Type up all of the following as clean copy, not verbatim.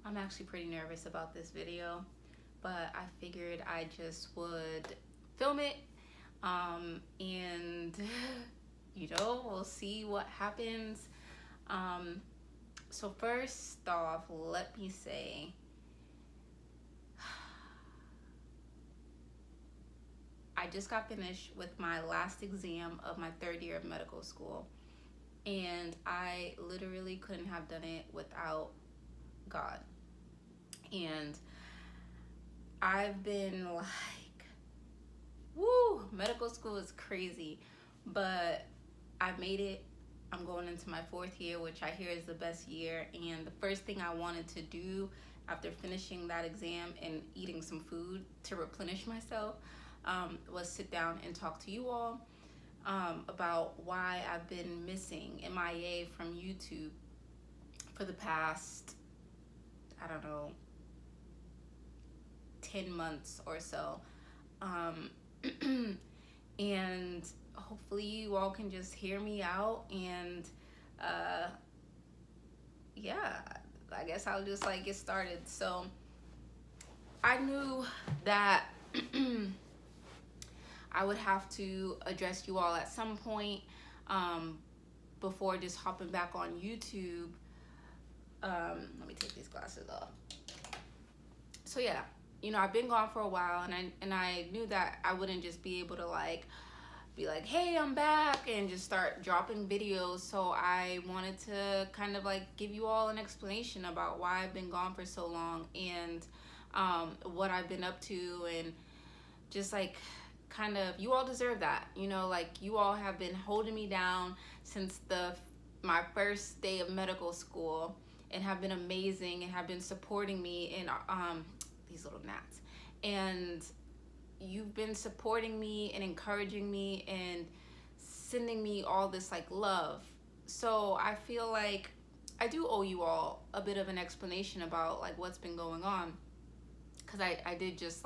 I'm actually pretty nervous about this video, but I figured I just would film it, and we'll see what happens. So first off, let me say, I just got finished with my last exam of my third year of medical school, and I literally couldn't have done it without God. And I've been like, woo, medical school is crazy, but I made it. I'm going into my fourth year, which I hear is the best year. And the first thing I wanted to do after finishing that exam and eating some food to replenish myself was sit down and talk to you all about why I've been missing MIA from YouTube for the past, I don't know, 10 months or so. And hopefully you all can just hear me out, and yeah, I guess I'll just like get started. So I knew that I would have to address you all at some point before just hopping back on YouTube. Let me take these glasses off. So yeah, I've been gone for a while, and I knew that I wouldn't just be able to be like, hey, I'm back, and just start dropping videos. So I wanted to kind of give you all an explanation about why I've been gone for so long, and what I've been up to, and just kind of, you all deserve that. You all have been holding me down since my first day of medical school, and have been amazing, and have been supporting me in these little gnats, and you've been supporting me and encouraging me and sending me all this love. So I feel like I do owe you all a bit of an explanation about what's been going on, because I did just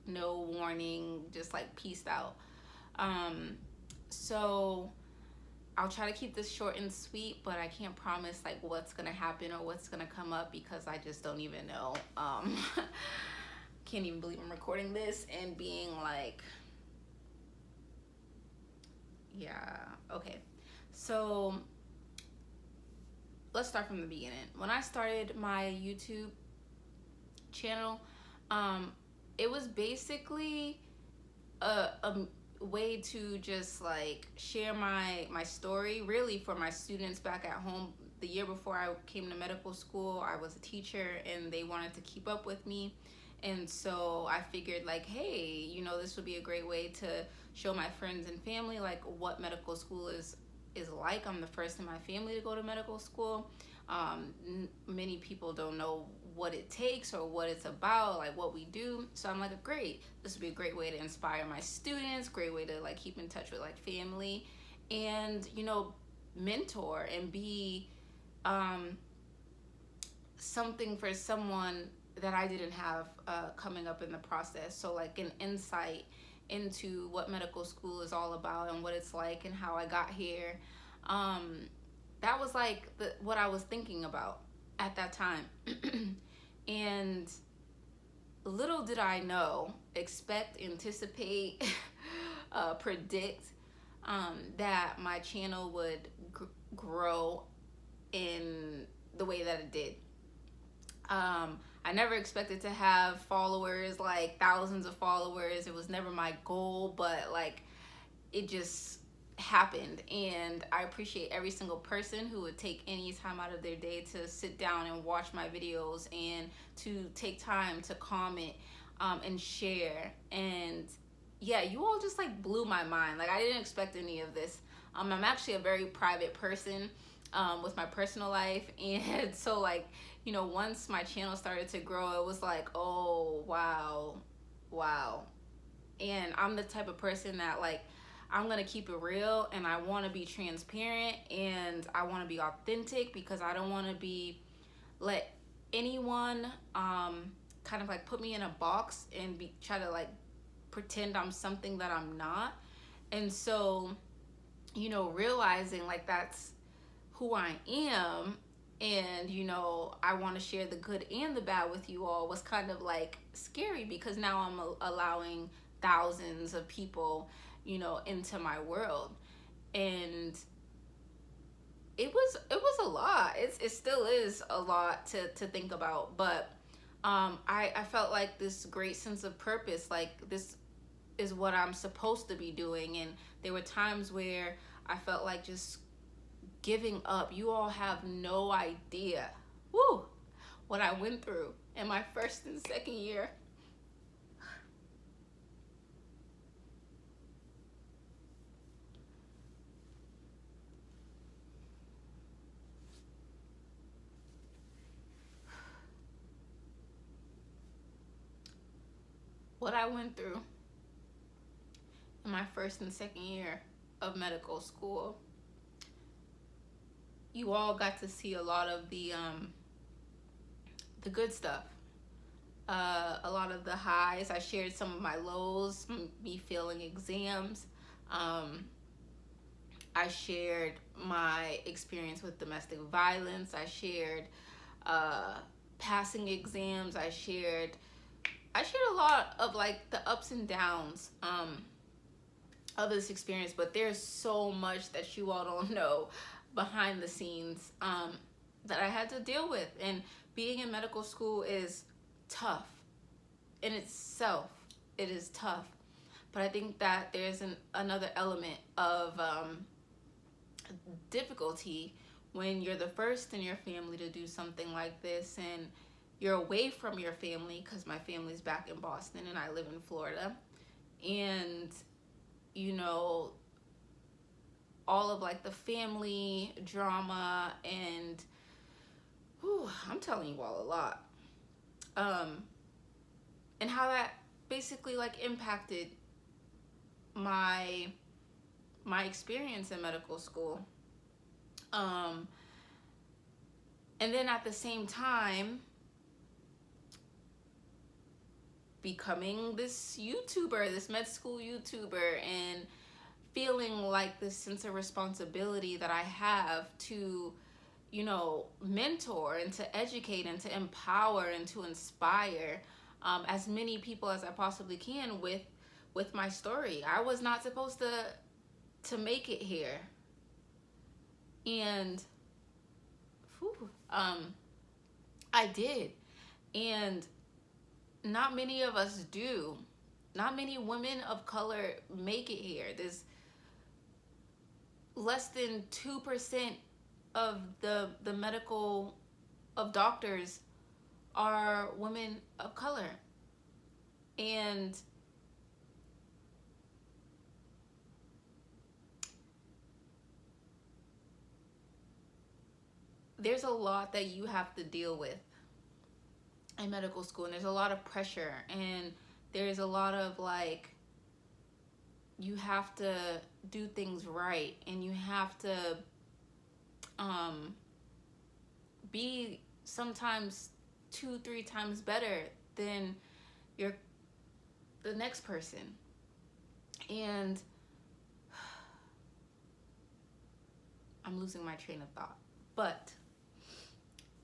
no warning, just peaced out. So I'll try to keep this short and sweet, but I can't promise what's gonna happen or what's gonna come up, because I just don't even know. Can't even believe I'm recording this and being yeah, okay. So let's start from the beginning. When I started my YouTube channel, it was basically a way to just share my story, really, for my students back at home. The year before I came to medical school, I was a teacher, and they wanted to keep up with me. And so I figured hey, this would be a great way to show my friends and family what medical school is like. I'm the first in my family to go to medical school. Many people don't know what it takes or what it's about, what we do. So I'm great, this would be a great way to inspire my students, great way to keep in touch with family, and mentor and be something for someone that I didn't have coming up in the process. So an insight into what medical school is all about and what it's like and how I got here. That was what I was thinking about at that time. And little did I know, expect, anticipate, predict that my channel would grow in the way that it did. I never expected to have followers, thousands of followers. It was never my goal, but it just happened. And I appreciate every single person who would take any time out of their day to sit down and watch my videos, and to take time to comment and share. And yeah, you all just blew my mind. I didn't expect any of this. I'm actually a very private person with my personal life, and so once my channel started to grow, it was oh wow. And I'm the type of person that I'm gonna keep it real, and I want to be transparent, and I want to be authentic, because I don't want to let anyone kind of put me in a box and try to pretend I'm something that I'm not. And so realizing that's who I am, and I want to share the good and the bad with you all was kind of like scary, because now I'm allowing thousands of people into my world. And it was a lot. It still is a lot to think about, but I felt like this great sense of purpose, like this is what I'm supposed to be doing. And there were times where I felt like just giving up. You all have no idea, woo, what I went through in my first and second year. What I went through in my first and second year of medical school. You all got to see a lot of the good stuff, a lot of the highs. I shared some of my lows, me failing exams. I shared my experience with domestic violence. I shared passing exams. I shared a lot of like the ups and downs of this experience. But there's so much that you all don't know behind the scenes that I had to deal with. And being in medical school is tough in itself. It is tough. But I think that there's another element of difficulty when you're the first in your family to do something like this, and you're away from your family, because my family's back in Boston and I live in Florida. And all of like the family drama, and I'm telling you all a lot, and how that basically like impacted my experience in medical school. And then at the same time, becoming this YouTuber, this med school YouTuber, and feeling like this sense of responsibility that I have to, mentor and to educate and to empower and to inspire as many people as I possibly can with my story. I was not supposed to make it here. And I did. And not many of us do. Not many women of color make it here. There's less than 2% of the medical of doctors are women of color. And there's a lot that you have to deal with in medical school, and there's a lot of pressure, and there's a lot of like, you have to do things right, and you have to be sometimes 2-3 times better than the next person. And I'm losing my train of thought, but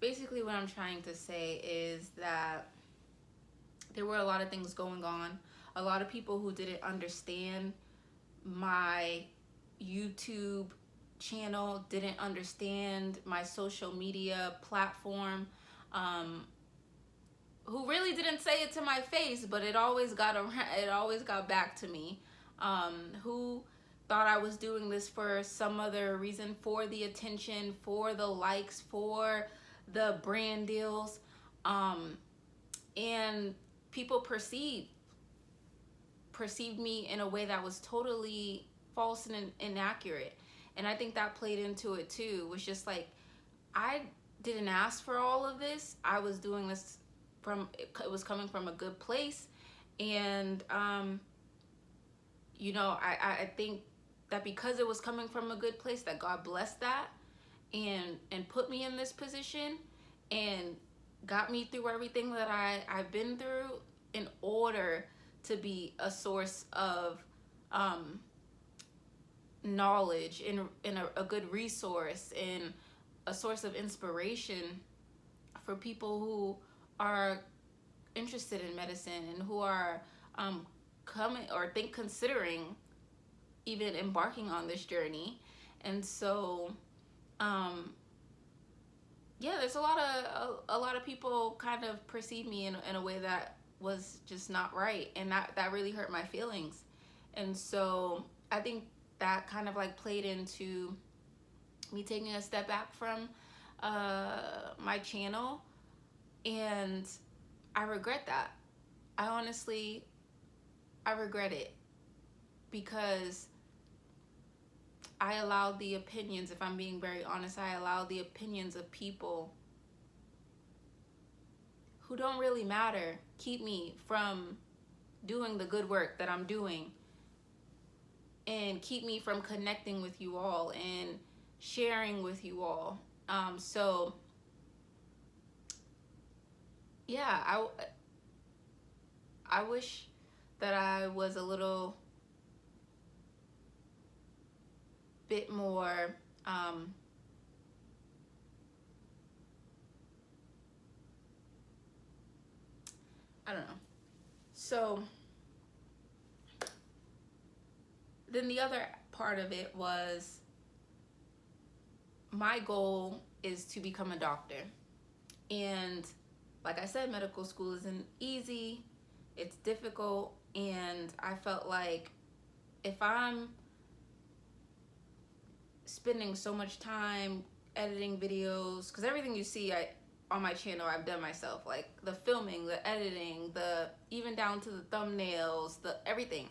basically what I'm trying to say is that there were a lot of things going on. A lot of people who didn't understand my YouTube channel, didn't understand my social media platform, who really didn't say it to my face, but it always got back to me, who thought I was doing this for some other reason, for the attention, for the likes, for the brand deals, and people perceived me in a way that was totally false and inaccurate. And I think that played into it too. It was just like, I didn't ask for all of this. I was doing this it was coming from a good place. And I think that because it was coming from a good place, that God blessed that and put me in this position and got me through everything that I've been through, in order to be a source of knowledge and a good resource, and a source of inspiration for people who are interested in medicine and who are coming or considering even embarking on this journey. And so yeah, there's a lot of people kind of perceive me in a way that was just not right, and that really hurt my feelings. And so I think that kind of like played into me taking a step back from my channel, and I regret that. I regret it, because I allowed the opinions, if I'm being very honest, I allowed the opinions of people who don't really matter keep me from doing the good work that I'm doing, and keep me from connecting with you all and sharing with you all. So yeah, I wish that I was a little bit more I don't know. So then the other part of it was, my goal is to become a doctor. And like I said, medical school isn't easy, it's difficult, and I felt like if I'm spending so much time editing videos, because everything you see on my channel I've done myself, like the filming, the editing, the even down to the thumbnails, the everything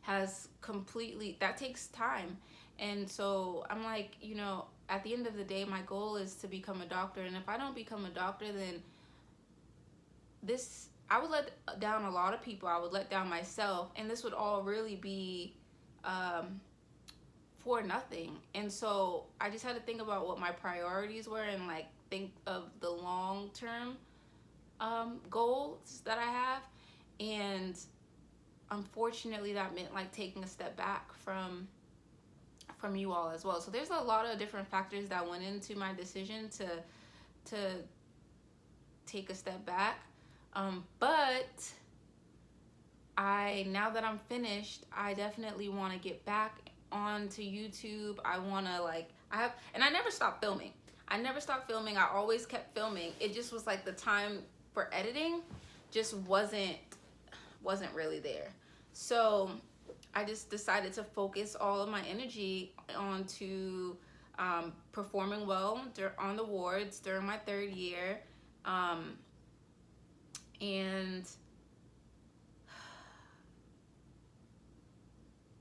has completely, that takes time. And so I'm like, you know, at the end of the day, my goal is to become a doctor, and if I don't become a doctor, then I would let down a lot of people, I would let down myself, and this would all really be for nothing. And so I just had to think about what my priorities were, and like think of the long-term goals that I have. And unfortunately that meant like taking a step back from you all as well. So there's a lot of different factors that went into my decision to take a step back. But now that I'm finished, I definitely want to get back onto YouTube. I want to and I never stopped filming. I always kept filming. It just was like the time for editing just wasn't really there. So I just decided to focus all of my energy onto performing well on the wards during my 3rd year, and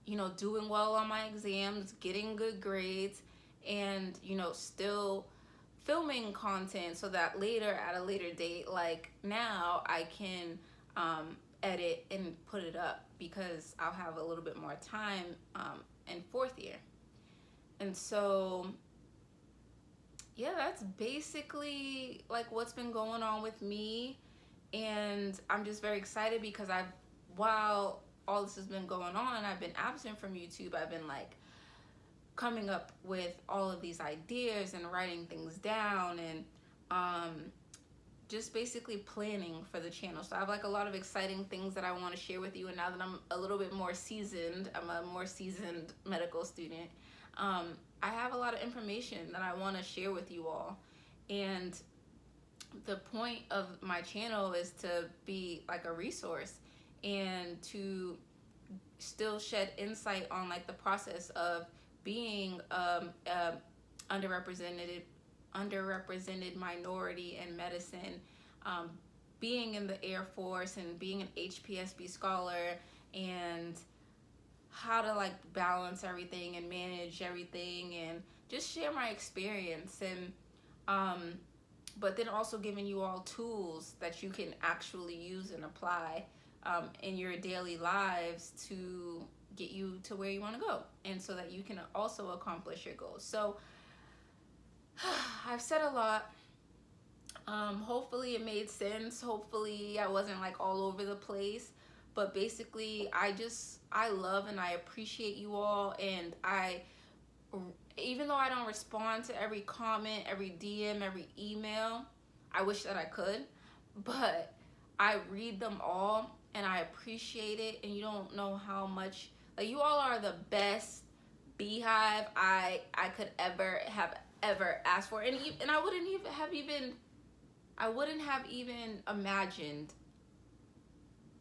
you know, doing well on my exams, getting good grades, and you know, still filming content so that later, at a later date, like now, I can edit and put it up, because I'll have a little bit more time in 4th year. And so yeah, that's basically like what's been going on with me. And I'm just very excited because while all this has been going on, I've been absent from YouTube. I've been like coming up with all of these ideas and writing things down, and just basically planning for the channel. So I have like a lot of exciting things that I want to share with you. And now that I'm a little bit more seasoned, I'm a more seasoned medical student, I have a lot of information that I want to share with you all. And the point of my channel is to be like a resource, and to still shed insight on like the process of being underrepresented minority in medicine, being in the Air Force and being an HPSB scholar, and how to like balance everything and manage everything, and just share my experience. And but then also giving you all tools that you can actually use and apply in your daily lives to get you to where you want to go, and so that you can also accomplish your goals. So I've said a lot. Hopefully it made sense. Hopefully I wasn't like all over the place. But basically, I love and I appreciate you all, and I even though I don't respond to every comment, every DM, every email, I wish that I could, but I read them all and I appreciate it. And you don't know how much, like, you all are the best beehive I could ever asked for. And I wouldn't have even imagined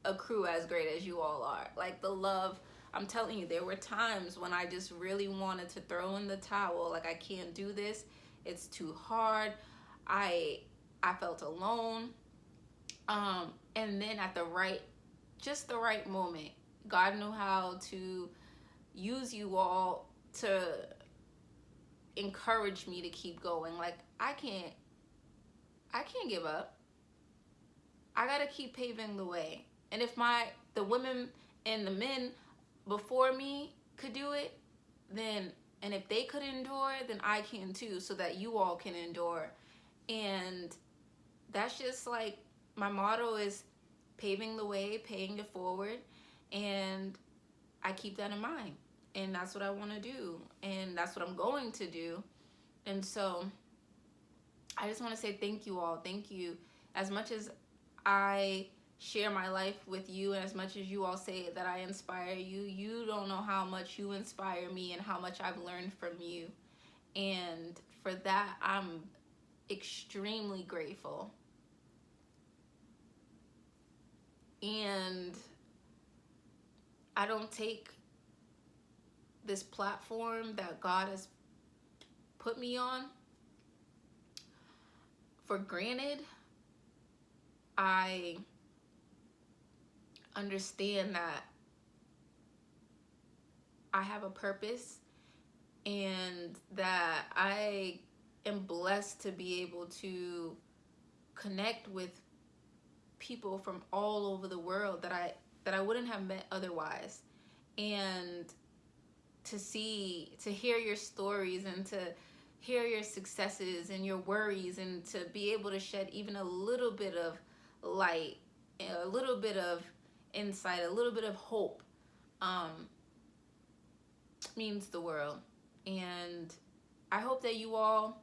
a crew as great as you all are. Like, the love, I'm telling you, there were times when I just really wanted to throw in the towel. Like, I can't do this. It's too hard. I felt alone. And then at the right moment, God knew how to use you all to encourage me to keep going. Like, I can't give up. I gotta keep paving the way. And if the women and the men before me could do it, then, and if they could endure, then I can too, so that you all can endure. And that's just like, my motto is paving the way, paying it forward, and I keep that in mind. And that's what I want to do, and that's what I'm going to do. And so I just want to say thank you all. Thank you. As much as I share my life with you, and as much as you all say that I inspire you, you don't know how much you inspire me and how much I've learned from you. And for that, I'm extremely grateful. And I don't take this platform that God has put me on for granted. I understand that I have a purpose, and that I am blessed to be able to connect with people from all over the world that I wouldn't have met otherwise. And to hear your stories, and to hear your successes and your worries, and to be able to shed even a little bit of light, a little bit of insight, a little bit of hope, means the world. And I hope that you all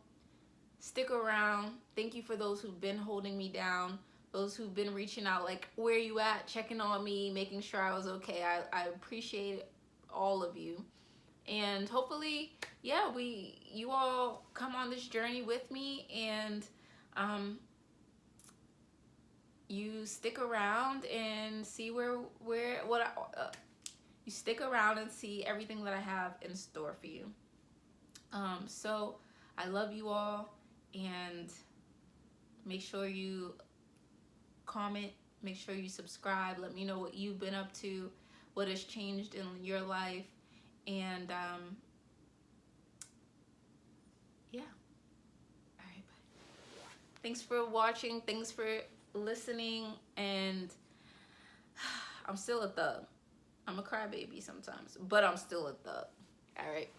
stick around. Thank you for those who've been holding me down, those who've been reaching out, like, where you at, checking on me, making sure I was okay. I appreciate all of you. And hopefully, yeah, you all come on this journey with me, and you stick around and see you stick around and see everything that I have in store for you. So I love you all, and make sure you comment, make sure you subscribe. Let me know what you've been up to, what has changed in your life. And yeah. All right, bye. Thanks for watching. Thanks for listening. And I'm still a thug. I'm a crybaby sometimes, but I'm still a thug. All right.